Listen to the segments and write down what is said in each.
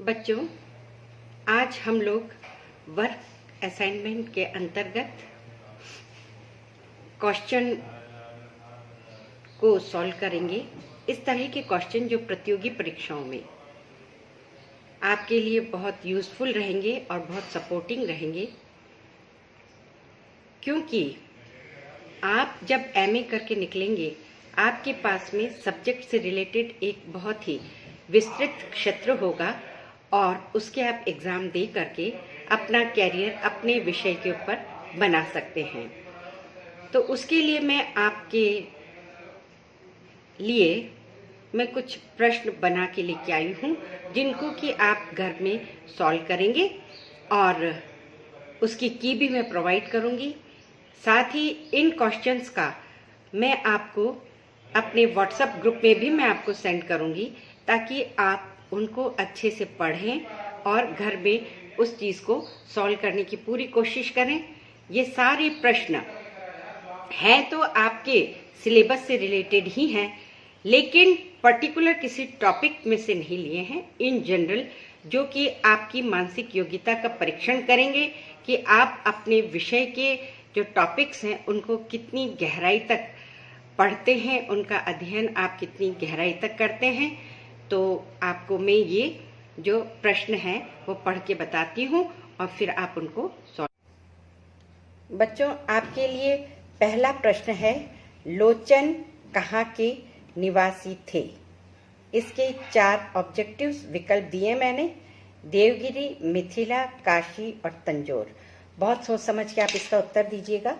बच्चों, आज हम लोग वर्क असाइनमेंट के अंतर्गत क्वेश्चन को सॉल्व करेंगे। इस तरह के क्वेश्चन जो प्रतियोगी परीक्षाओं में आपके लिए बहुत यूजफुल रहेंगे और बहुत सपोर्टिंग रहेंगे, क्योंकि आप जब एमए करके निकलेंगे आपके पास में सब्जेक्ट से रिलेटेड एक बहुत ही विस्तृत क्षेत्र होगा और उसके आप एग्ज़ाम दे करके अपना कैरियर अपने विषय के ऊपर बना सकते हैं। तो उसके लिए मैं आपके लिए कुछ प्रश्न बना के लेके आई हूँ, जिनको कि आप घर में सॉल्व करेंगे और उसकी की भी मैं प्रोवाइड करूँगी। साथ ही इन क्वेश्चंस का मैं आपको अपने व्हाट्सएप ग्रुप में भी मैं आपको सेंड करूँगी, ताकि आप उनको अच्छे से पढ़ें और घर में उस चीज़ को सॉल्व करने की पूरी कोशिश करें। ये सारे प्रश्न हैं तो आपके सिलेबस से रिलेटेड ही हैं, लेकिन पर्टिकुलर किसी टॉपिक में से नहीं लिए हैं। इन जनरल जो कि आपकी मानसिक योग्यता का परीक्षण करेंगे कि आप अपने विषय के जो टॉपिक्स हैं उनको कितनी गहराई तक पढ़ते हैं, उनका अध्ययन आप कितनी गहराई तक करते हैं। तो आपको मैं ये जो प्रश्न हैं वो पढ़ के बताती हूँ और फिर आप उनको सॉल्व। बच्चों, आपके लिए पहला प्रश्न है, लोचन कहाँ के निवासी थे? इसके 4 ऑब्जेक्टिव्स विकल्प दिए मैंने, देवगिरी, मिथिला, काशी और तंजौर। बहुत सोच समझ के आप इसका उत्तर दीजिएगा।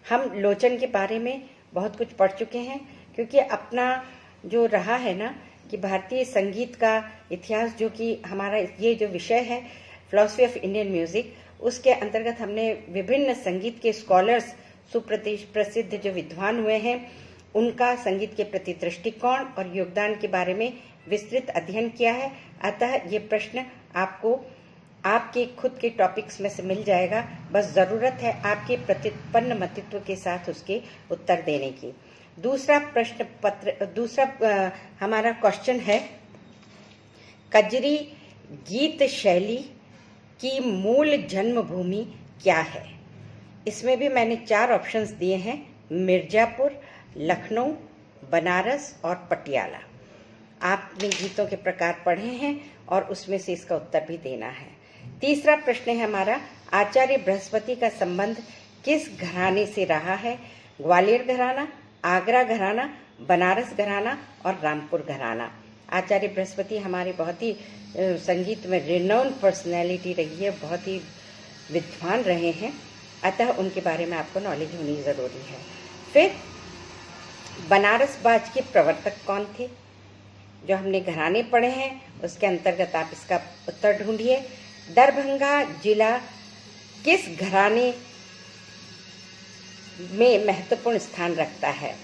हम लोचन के बारे में बहुत कुछ पढ़ चुके हैं, क्योंकि अपना जो रहा है ना कि भारतीय संगीत का इतिहास, जो कि हमारा ये जो विषय है फिलॉसफी ऑफ इंडियन म्यूजिक, उसके अंतर्गत हमने विभिन्न संगीत के स्कॉलर्स, सुप्रसिद्ध जो विद्वान हुए हैं, उनका संगीत के प्रति दृष्टिकोण और योगदान के बारे में विस्तृत अध्ययन किया है। अतः ये प्रश्न आपको आपके खुद के टॉपिक्स में से मिल जाएगा। बस जरूरत है आपके प्रतिपन्न मतित्व के साथ उसके उत्तर देने की। दूसरा प्रश्न पत्र, हमारा क्वेश्चन है, कजरी गीत शैली की मूल जन्मभूमि क्या है? इसमें भी मैंने 4 ऑप्शंस दिए हैं, मिर्जापुर, लखनऊ, बनारस और पटियाला। आपने गीतों के प्रकार पढ़े हैं और उसमें से इसका उत्तर भी देना है। तीसरा प्रश्न है हमारा, आचार्य बृहस्पति का संबंध किस घराने से रहा है? ग्वालियर घराना, आगरा घराना, बनारस घराना और रामपुर घराना। आचार्य बृहस्पति हमारे बहुत ही संगीत में रिनाउंड पर्सनैलिटी रही है, बहुत ही विद्वान रहे हैं, अतः उनके बारे में आपको नॉलेज होनी ज़रूरी है। फिर बनारस बाज के प्रवर्तक कौन थे? जो हमने घराने पढ़े हैं उसके अंतर्गत आप इसका उत्तर ढूंढिए। दरभंगा जिला किस घराने में महत्वपूर्ण स्थान रखता है?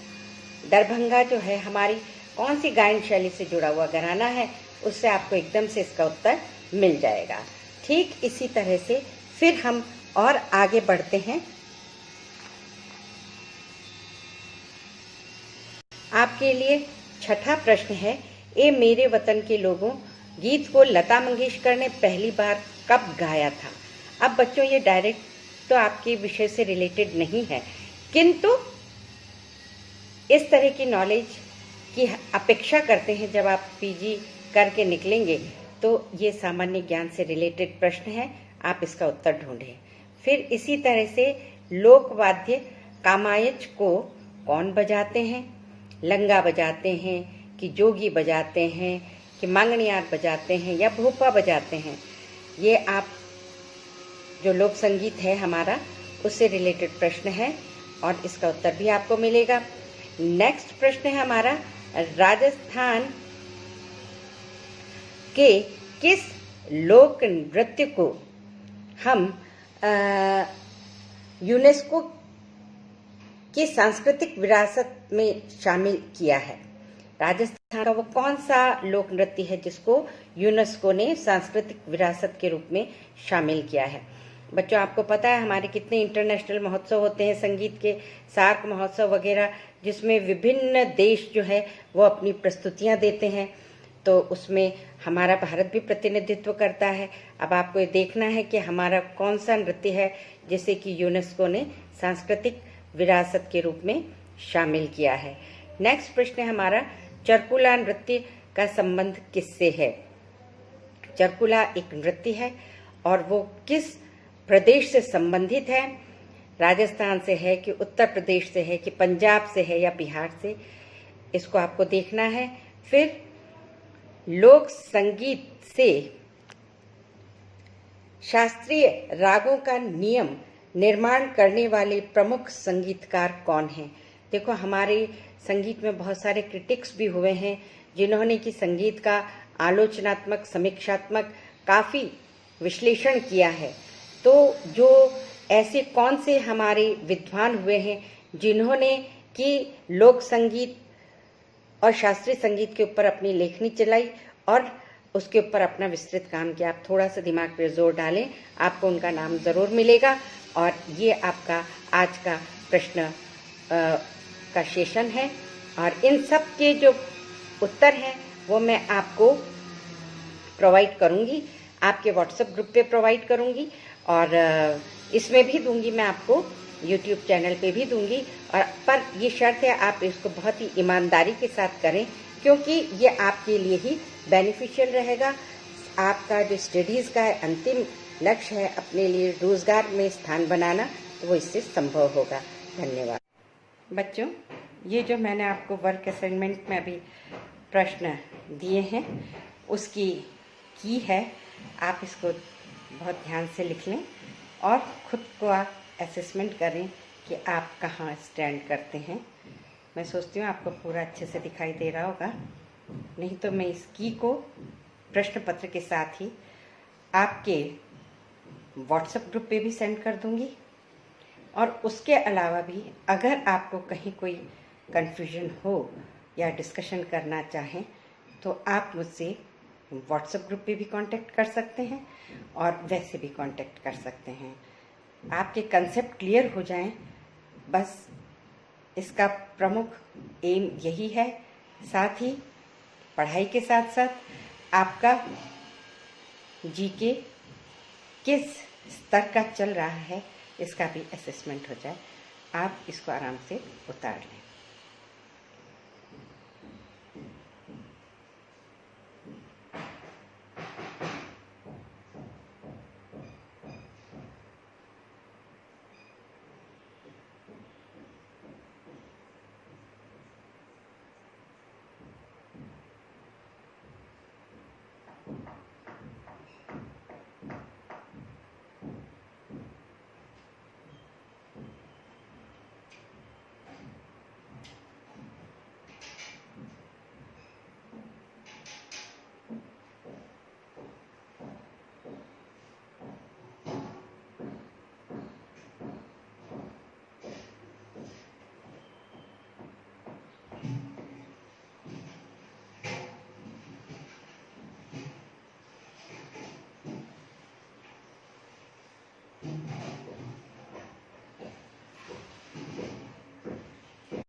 दरभंगा जो है हमारी कौन सी गायन शैली से जुड़ा हुआ घराना है, उससे आपको एकदम से इसका उत्तर मिल जाएगा। ठीक इसी तरह से फिर हम और आगे बढ़ते हैं। आपके लिए छठा प्रश्न है, ए मेरे वतन के लोगों गीत को लता मंगेशकर ने पहली बार कब गाया था? अब बच्चों, ये डायरेक्ट तो आपके विषय से रिलेटेड नहीं है, किंतु इस तरह की नॉलेज की अपेक्षा करते हैं जब आप पीजी करके निकलेंगे, तो ये सामान्य ज्ञान से रिलेटेड प्रश्न है, आप इसका उत्तर ढूंढें। फिर इसी तरह से लोकवाद्य कामायच को कौन बजाते हैं? लंगा बजाते हैं कि जोगी बजाते हैं कि मांगणियार बजाते हैं या भोपा बजाते हैं? ये आप जो लोक संगीत है हमारा, उससे रिलेटेड प्रश्न है और इसका उत्तर भी आपको मिलेगा। नेक्स्ट प्रश्न है हमारा, राजस्थान के किस लोक नृत्य को हम यूनेस्को की सांस्कृतिक विरासत में शामिल किया है? राजस्थान का वो कौन सा लोक नृत्य है जिसको यूनेस्को ने सांस्कृतिक विरासत के रूप में शामिल किया है? बच्चों, आपको पता है हमारे कितने इंटरनेशनल महोत्सव होते हैं संगीत के, सार्क महोत्सव वगैरह, जिसमें विभिन्न देश जो है वो अपनी प्रस्तुतियां देते हैं। तो उसमें हमारा भारत भी प्रतिनिधित्व करता है। अब आपको ये देखना है कि हमारा कौन सा नृत्य है जिसे कि यूनेस्को ने सांस्कृतिक विरासत के रूप में शामिल किया है। नेक्स्ट प्रश्न है हमारा, चरकुला नृत्य का संबंध किससे है? चरकुला एक नृत्य है और वो किस प्रदेश से संबंधित है? राजस्थान से है कि उत्तर प्रदेश से है कि पंजाब से है या बिहार से? इसको आपको देखना है। फिर लोक संगीत से शास्त्रीय रागों का नियम निर्माण करने वाले प्रमुख संगीतकार कौन हैं? देखो, हमारे संगीत में बहुत सारे क्रिटिक्स भी हुए हैं जिन्होंने कि संगीत का आलोचनात्मक, समीक्षात्मक काफी विश्लेषण किया है। तो जो ऐसे कौन से हमारे विद्वान हुए हैं जिन्होंने कि लोक संगीत और शास्त्रीय संगीत के ऊपर अपनी लेखनी चलाई और उसके ऊपर अपना विस्तृत काम किया? आप थोड़ा सा दिमाग पे जोर डालें, आपको उनका नाम जरूर मिलेगा। और ये आपका आज का प्रश्न का सेशन है और इन सब के जो उत्तर हैं वो मैं आपको प्रोवाइड करूंगी, आपके व्हाट्सएप ग्रुप पे प्रोवाइड करूंगी और इसमें भी दूंगी, मैं आपको यूट्यूब चैनल पे भी दूंगी। और पर ये शर्त है आप इसको बहुत ही ईमानदारी के साथ करें, क्योंकि ये आपके लिए ही बेनिफिशियल रहेगा। आपका जो स्टडीज़ का अंतिम लक्ष्य है अपने लिए रोजगार में स्थान बनाना, तो वो इससे संभव होगा। धन्यवाद बच्चों। ये जो मैंने आपको वर्क असाइनमेंट में अभी प्रश्न दिए हैं उसकी की है, आप इसको बहुत ध्यान से लिख लें और खुद को आप असेसमेंट करें कि आप कहाँ स्टैंड करते हैं। मैं सोचती हूँ आपको पूरा अच्छे से दिखाई दे रहा होगा, नहीं तो मैं इस की को प्रश्न पत्र के साथ ही आपके व्हाट्सएप ग्रुप पे भी सेंड कर दूंगी। और उसके अलावा भी अगर आपको कहीं कोई कन्फ्यूजन हो या डिस्कशन करना चाहें तो आप मुझसे व्हाट्सएप ग्रुप पे भी कांटेक्ट कर सकते हैं और वैसे भी कांटेक्ट कर सकते हैं। आपके कंसेप्ट क्लियर हो जाएं, बस इसका प्रमुख एम यही है। साथ ही पढ़ाई के साथ साथ आपका जीके किस स्तर का चल रहा है इसका भी असेसमेंट हो जाए। आप इसको आराम से उतार लें।